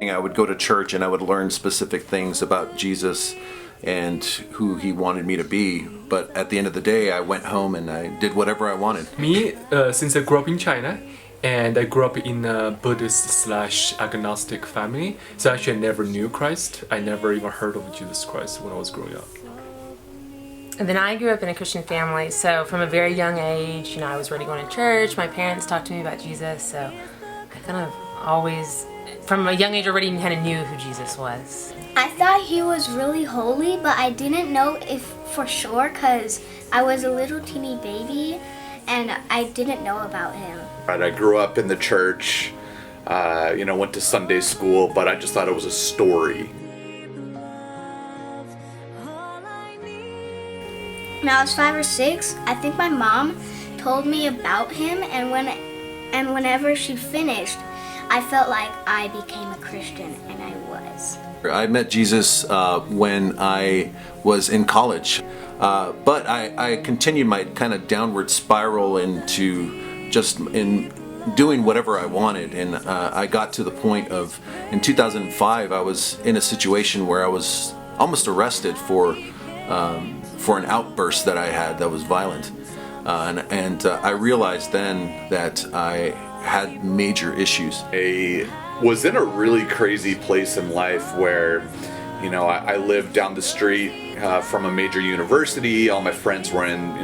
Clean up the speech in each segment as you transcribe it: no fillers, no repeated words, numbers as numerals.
I would go to church and I would learn specific things about Jesus and who he wanted me to be. But at the end of the day, I went home and I did whatever I wanted. Me, since I grew up in China, and I grew up in a Buddhist/agnostic family, so actually I never knew Christ. I never even heard of Jesus Christ when I was growing up. And then I grew up in a Christian family, so from a very young age, I was already going to church. My parents talked to me about Jesus, so I kind of always, from a young age already kind of knew who Jesus was. I thought he was really holy, but I didn't know if for sure because I was a little teeny baby and I didn't know about him. I grew up in the church, went to Sunday school, but I just thought it was a story. When I was 5 or 6, I think my mom told me about him, and whenever she finished, I felt like I became a Christian, and I was. I met Jesus when I was in college, but I continued my kind of downward spiral into just in doing whatever I wanted, and I got to the point of, in 2005, I was in a situation where I was almost arrested for an outburst that I had that was violent, and I realized then that I had major issues. I was in a really crazy place in life where, I lived down the street from a major university. All my friends were in,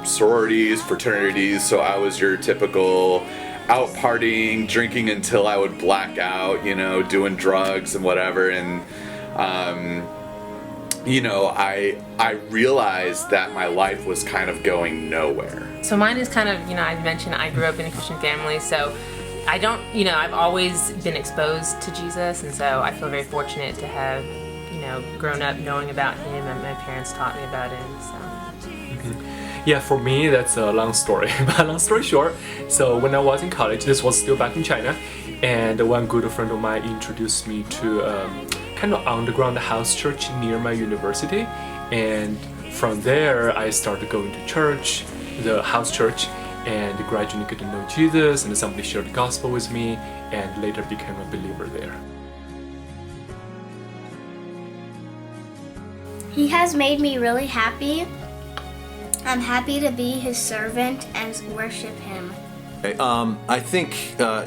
sororities, fraternities, so I was your typical out partying, drinking until I would black out, doing drugs and whatever, and I realized that my life was kind of going nowhere. So mine is kind of, I mentioned I grew up in a Christian family, so I don't, I've always been exposed to Jesus, and so I feel very fortunate to have, grown up knowing about him, and my parents taught me about him, so. Yeah, for me, that's a long story. But long story short, so when I was in college, this was still back in China, and one good friend of mine introduced me to kind of underground house church near my university, and from there I started going to church, the house church, and gradually get to know Jesus, and somebody shared the gospel with me, and later became a believer there. He has made me really happy. I'm happy to be his servant and worship him. I think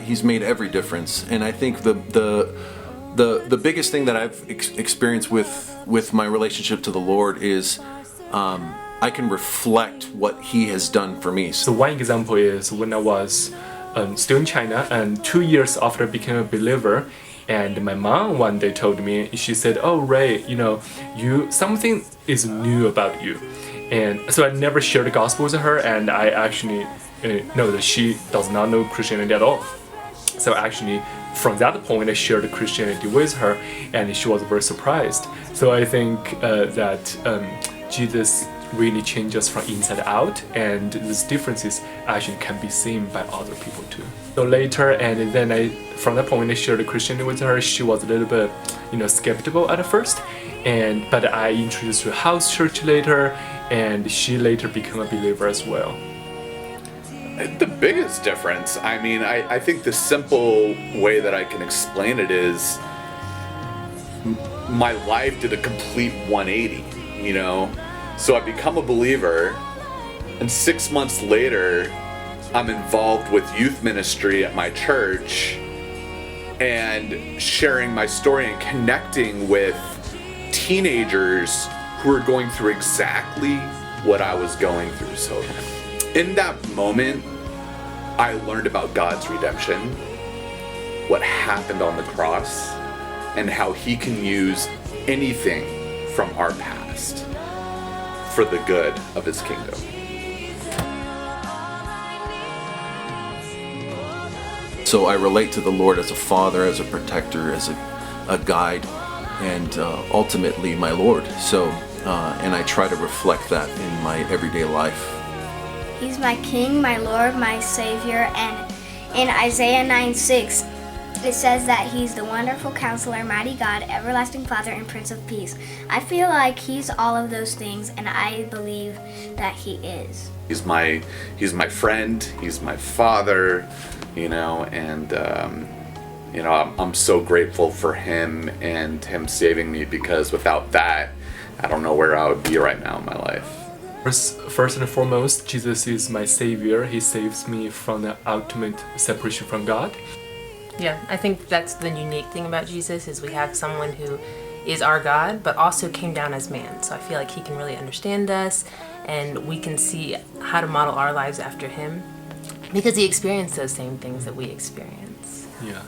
he's made every difference, and I think the biggest thing that I've experienced with my relationship to the Lord is I can reflect what he has done for me. So one example is when I was still in China, and 2 years after I became a believer, and my mom one day told me, she said, "Oh Ray, something is new about you." And so I never shared the gospel with her, and I actually know that she does not know Christianity at all. So actually, from that point, I shared Christianity with her, and she was very surprised. So I think that Jesus really changes from inside out, and these differences actually can be seen by other people too. So later, and then from that point, I shared Christianity with her. She was a little bit, skeptical at first, but I introduced her house church later, and she later became a believer as well. The biggest difference, I think the simple way that I can explain it is my life did a complete 180, So I become a believer, and 6 months later, I'm involved with youth ministry at my church and sharing my story and connecting with teenagers who are going through exactly what I was going through. So in that moment, I learned about God's redemption, what happened on the cross, and how he can use anything from our past for the good of his kingdom. So I relate to the Lord as a father, as a protector, as a guide, and ultimately my Lord. So, and I try to reflect that in my everyday life. He's my King, my Lord, my Savior, and in Isaiah 9:6, it says that he's the wonderful counselor, mighty God, everlasting Father, and Prince of Peace. I feel like he's all of those things, and I believe that he is. He's my friend, he's my father, and You know, I'm so grateful for him and him saving me, because without that, I don't know where I would be right now in my life. First and foremost, Jesus is my savior. He saves me from the ultimate separation from God. Yeah, I think that's the unique thing about Jesus is we have someone who is our God, but also came down as man. So I feel like he can really understand us, and we can see how to model our lives after him because he experienced those same things that we experience. Yeah.